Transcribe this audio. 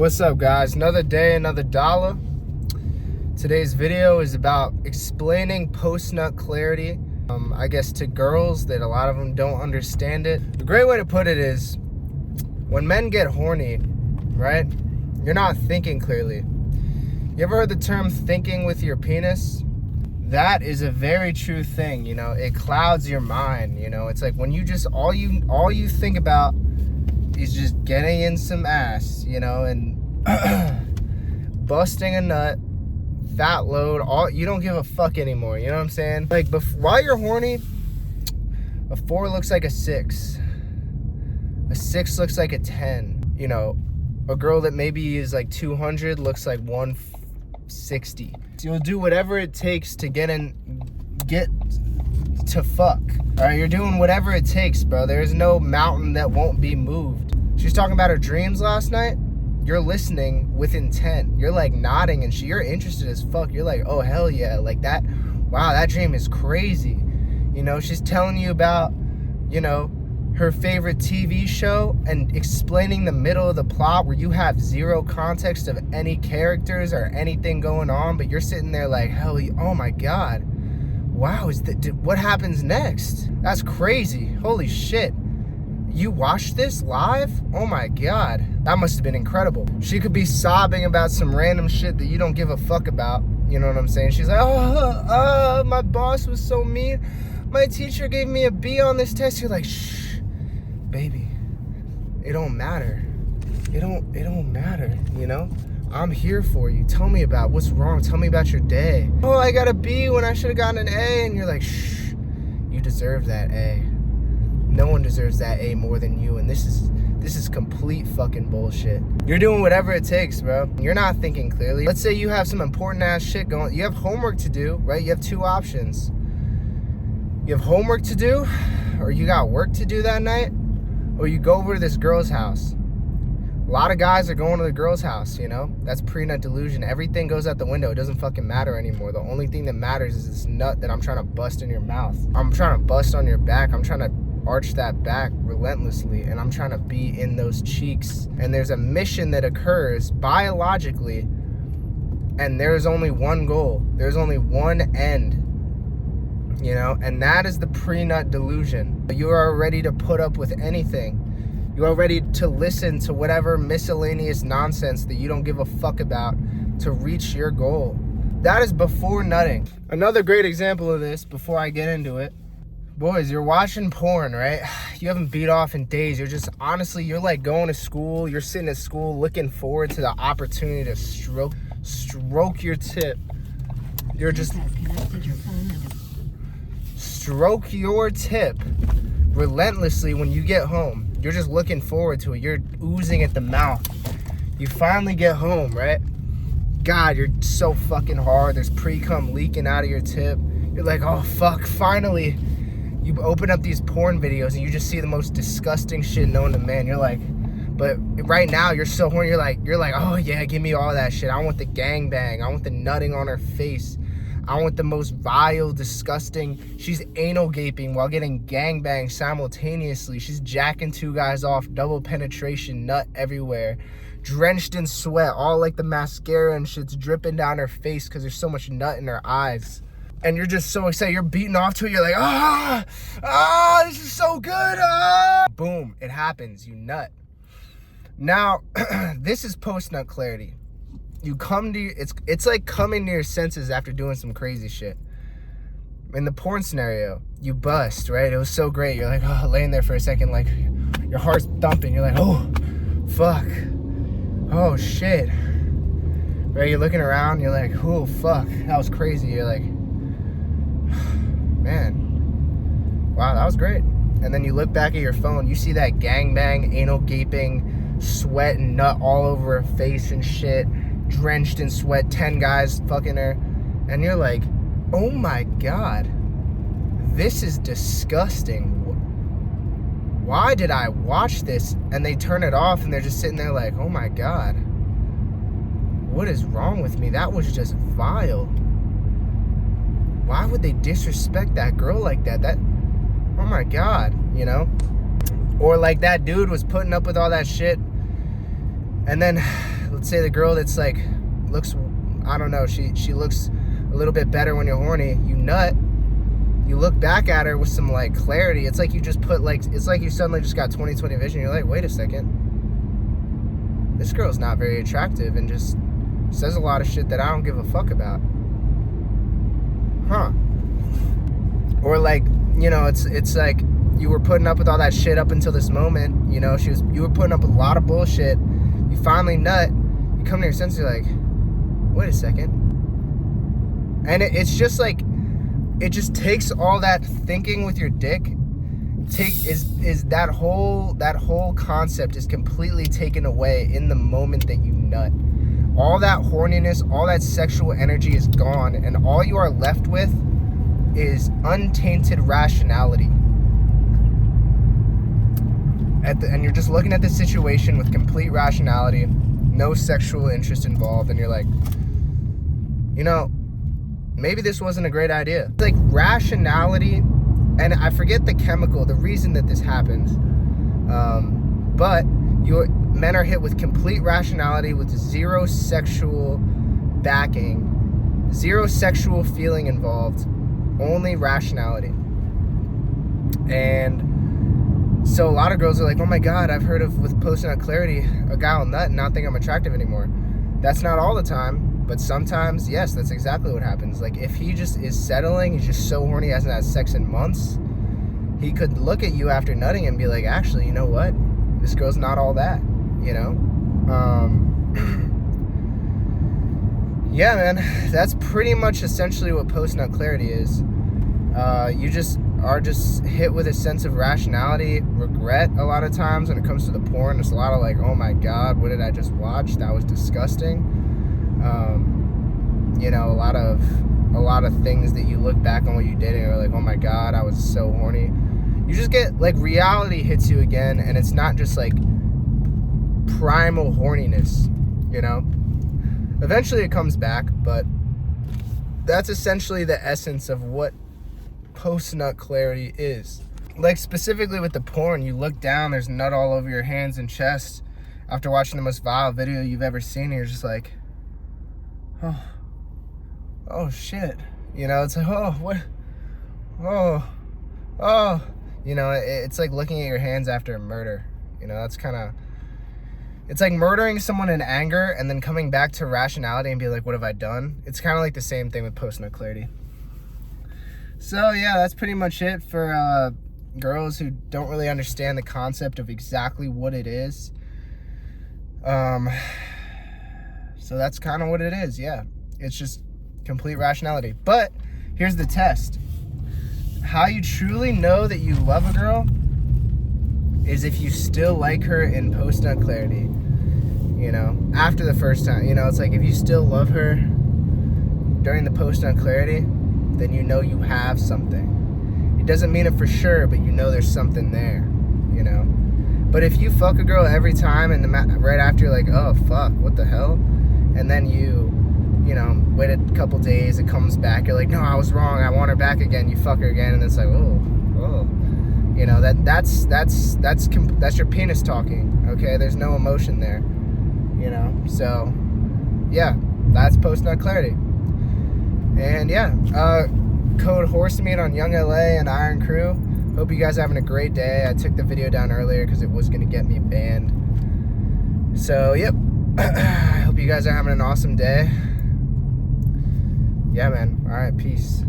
What's up, guys? Another day, another dollar. Today's video is about explaining post-nut clarity, I guess to girls that a lot of them don't understand it. The great way to put it is, when men get horny, right, you're not thinking clearly. You ever heard the term thinking with your penis? That is a very true thing, you know. It clouds your mind, you know. It's like when you just, all you think about is just getting in some ass, you know, and busting a nut, fat load, you don't give a fuck anymore, you know what I'm saying? Like, while you're horny, a 4 looks like a 6. A 6 looks like a 10. You know, a girl that maybe is like 200 looks like 160. So you'll do whatever it takes to get to fuck. All right, you're doing whatever it takes, bro. There's no mountain that won't be moved. She's talking about her dreams last night. You're listening with intent. You're like nodding and you're interested as fuck. You're like, oh, hell yeah. Like that. Wow, that dream is crazy. You know, she's telling you about, you know, her favorite TV show and explaining the middle of the plot where you have zero context of any characters or anything going on, but you're sitting there like, hell, oh my God. Wow, what happens next? That's crazy. Holy shit. You watched this live? Oh my God. That must have been incredible. She could be sobbing about some random shit that you don't give a fuck about. You know what I'm saying? She's like, oh, my boss was so mean. My teacher gave me a B on this test. You're like, shh, baby. It don't matter. It don't matter, you know? I'm here for you. Tell me about what's wrong. Tell me about your day. Oh, I got a B when I should have gotten an A. And you're like, shh, you deserve that A. No one deserves that A more than you. And this is complete fucking bullshit. You're doing whatever it takes, bro. You're not thinking clearly. Let's say you have some important ass shit going. You have homework to do, right? You have two options. You have homework to do, or you got work to do that night, or you go over to this girl's house. A lot of guys are going to the girl's house, you know? That's pre-nut delusion. Everything goes out the window. It doesn't fucking matter anymore. The only thing that matters is this nut that I'm trying to bust in your mouth. I'm trying to bust on your back. I'm trying to arch that back relentlessly, and I'm trying to be in those cheeks. And there's a mission that occurs biologically, and there's only one goal. There's only one end, you know? And that is the pre-nut delusion. You are ready to put up with anything. You are ready to listen to whatever miscellaneous nonsense that you don't give a fuck about to reach your goal. That is before nutting. Another great example of this, before I get into it, boys, you're watching porn, right? You haven't beat off in days. You're just, honestly, you're like going to school. You're sitting at school looking forward to the opportunity to stroke your tip. You're just stroke your tip relentlessly when you get home. You're just looking forward to it. You're oozing at the mouth. You finally get home, right? God, you're so fucking hard. There's pre-cum leaking out of your tip. You're like, oh fuck, finally. You open up these porn videos and you just see the most disgusting shit known to man. You're like, but right now you're so horny. You're like, oh yeah, give me all that shit. I want the gangbang. I want the nutting on her face. I want the most vile, disgusting. She's anal gaping while getting gangbanged simultaneously. She's jacking two guys off, double penetration, nut everywhere, drenched in sweat, all like the mascara and shit's dripping down her face because there's so much nut in her eyes. And you're just so excited. You're beating off to it. You're like, this is so good. Boom, it happens. You nut. Now, this is post-nut clarity. You come to, it's like coming to your senses after doing some crazy shit. In the porn scenario, you bust, right? It was so great. You're like, laying there for a second, like your heart's thumping. You're like, oh, fuck. Oh, shit. Right? You're looking around. You're like, oh, fuck. That was crazy. You're like, man, wow, that was great. And then you look back at your phone. You see that gangbang, anal gaping, sweat and nut all over her face and shit. Drenched in sweat, 10 guys fucking her, and you're like, oh my God, this is disgusting. Why did I watch this? And they turn it off and they're just sitting there like, oh my God, what is wrong with me? That was just vile. Why would they disrespect that girl like that? Oh my God, you know? Or like that dude was putting up with all that shit, and then let's say the girl that's like looks, I don't know, she looks a little bit better when you're horny. You nut. You look back at her with some like clarity. It's like you just put like, it's like you suddenly just got 20/20 vision. You're like, wait a second, this girl's not very attractive and just says a lot of shit that I don't give a fuck about. Huh. Or like, you know, it's like you were putting up with all that shit up until this moment. You know, you were putting up with a lot of bullshit. You finally nut. You come to your senses. You're like, wait a second. And it's just like, it just takes all that thinking with your dick. Is that whole concept is completely taken away in the moment that you nut. All that horniness, all that sexual energy is gone, and all you are left with is untainted rationality. And you're just looking at the situation with complete rationality, no sexual interest involved, and you're like, you know, maybe this wasn't a great idea. It's like rationality, and I forget the reason that this happens, but men are hit with complete rationality with zero sexual backing, zero sexual feeling involved, only rationality. And so a lot of girls are like, oh my God, I've heard of with post-nut clarity, a guy will nut and not think I'm attractive anymore. That's not all the time, but sometimes, yes, that's exactly what happens. Like if he just is settling, he's just so horny, hasn't had sex in months, he could look at you after nutting and be like, actually, you know what? This girl's not all that, you know? Yeah, man, that's pretty much essentially what post-nut clarity is. You just are just hit with a sense of rationality, regret a lot of times when it comes to the porn. There's a lot of like, oh my God, what did I just watch? That was disgusting. You know, a lot of things that you look back on what you did and you're like, oh my God, I was so horny. You just get like reality hits you again, and it's not just like primal horniness, you know? Eventually it comes back, but that's essentially the essence of what post-nut clarity is. Like specifically with the porn, you look down, there's nut all over your hands and chest after watching the most vile video you've ever seen, and you're just like, oh shit, you know? It's like, oh, what, oh, you know, it's like looking at your hands after a murder, you know? That's kind of, it's like murdering someone in anger and then coming back to rationality and be like, what have I done? It's kind of like the same thing with post-nut clarity. So yeah, that's pretty much it for girls who don't really understand the concept of exactly what it is. So that's kind of what it is, yeah. It's just complete rationality. But here's the test. How you truly know that you love a girl is if you still like her in post-nut clarity, you know, after the first time. You know, it's like if you still love her during the post-nut clarity, then you know you have something. It doesn't mean it for sure, but you know there's something there, you know. But if you fuck a girl every time and right after you're like, oh fuck, what the hell? And then you know, wait a couple days, it comes back, you're like, no, I was wrong, I want her back again. You fuck her again, and it's like, oh. You know, that's your penis talking, okay? There's no emotion there, you know? So, yeah, that's post-nut clarity. And yeah, code Horsemeet on YOUNGLA and Iron CRUE. Hope you guys are having a great day. I took the video down earlier because it was going to get me banned. So, yep. I hope you guys are having an awesome day. Yeah, man. All right, peace.